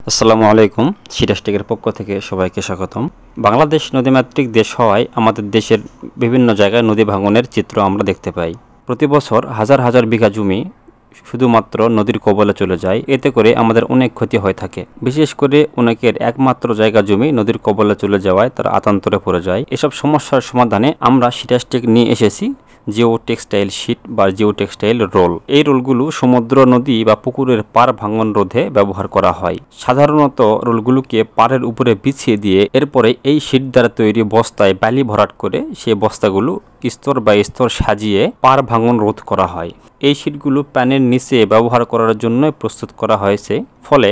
আসসালামু আলাইকুম। সিরাজটেকের পক্ষ থেকে সবাইকে স্বাগতম। বাংলাদেশ নদীমাতৃক দেশ হওয়ায় আমাদের দেশের বিভিন্ন জায়গায় নদী ভাঙনের চিত্র আমরা দেখতে পাই। প্রতি বছর হাজার হাজার বিঘা জমি শুধুমাত্র নদীর কবলে চলে যায়। এতে করে আমাদের অনেক ক্ষতি হয়ে থাকে। বিশেষ করে অনেকের একমাত্র জায়গা জমি নদীর কবলে চলে যাওয়ায় তারা আতান্তরে পড়ে যায়। এসব সমস্যার সমাধানে আমরা সিরাজটেক নিয়ে এসেছি জিও টেক্সটাইল শীট বা জিও টেক্সটাইল রোল। এই রোলগুলো সমুদ্র, নদী বা পুকুরের পাড় ভাঙন রোধে ব্যবহার করা হয়। সাধারণত রোলগুলোকে পাড়ের উপরে বিছিয়ে দিয়ে এরপরে এই শীট দ্বারা তৈরি বস্তায় বালি ভরাট করে সেই বস্তাগুলো স্তর বা স্তর সাজিয়ে পাড় ভাঙন রোধ করা হয়। এই শীটগুলো প্যানের নিচে ব্যবহার করার জন্য প্রস্তুত করা হয়েছে, ফলে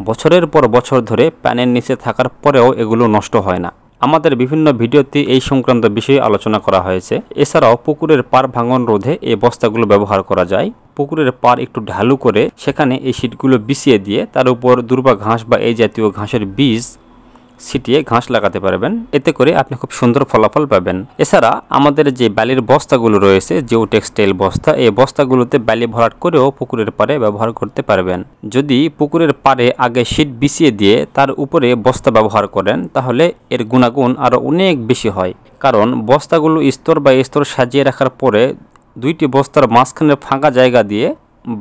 বছরের পর বছর ধরে প্যানের নিচে থাকার পরেও এগুলো নষ্ট হয় না। আমাদের বিভিন্ন ভিডিওতে এই সংক্রান্ত বিষয়ে আলোচনা করা হয়েছে। এছাড়াও পুকুরের পাড় ভাঙন রোধে এই বস্তাগুলো ব্যবহার করা যায়। পুকুরের পাড় একটু ঢালু করে সেখানে এই শীটগুলো বিছিয়ে দিয়ে তার উপর দুর্বা ঘাস বা এই জাতীয় ঘাসের বীজ ছিটিয়ে ঘাস লাগাতে পারবেন। এতে করে আপনি খুব সুন্দর ফলাফল পাবেন। এছাড়া আমাদের যে বালির বস্তাগুলো রয়েছে, জিও টেক্সটাইল বস্তা, এই বস্তাগুলোতে বালি ভরাট করেও পুকুরের পাড়ে ব্যবহার করতে পারবেন। যদি পুকুরের পাড়ে আগে শীট বিছিয়ে দিয়ে তার উপরে বস্তা ব্যবহার করেন, তাহলে এর গুণাগুণ আরও অনেক বেশি হয়। কারণ বস্তাগুলো স্তর বা স্তর সাজিয়ে রাখার পরে দুইটি বস্তার মাঝখানে ফাঁকা জায়গা দিয়ে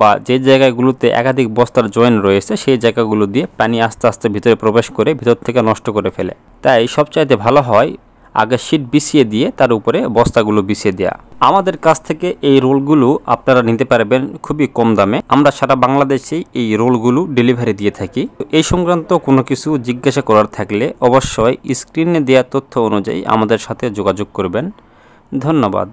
বা যে জায়গাগুলোতে একাধিক বস্তার জয়েন রয়েছে সেই জায়গাগুলো দিয়ে পানি আস্তে আস্তে ভিতরে প্রবেশ করে ভিতর থেকে নষ্ট করে ফেলে। তাই সবচাইতে ভালো হয় আগে শীট বিছিয়ে দিয়ে তার উপরে বস্তাগুলো বিছিয়ে দেওয়া। আমাদের কাছ থেকে এই রোলগুলো আপনারা নিতে পারবেন খুবই কম দামে। আমরা সারা বাংলাদেশেই এই রোলগুলো ডেলিভারি দিয়ে থাকি। এই সংক্রান্ত কোনো কিছু জিজ্ঞাসা করার থাকলে অবশ্যই স্ক্রিনে দেওয়া তথ্য অনুযায়ী আমাদের সাথে যোগাযোগ করবেন। ধন্যবাদ।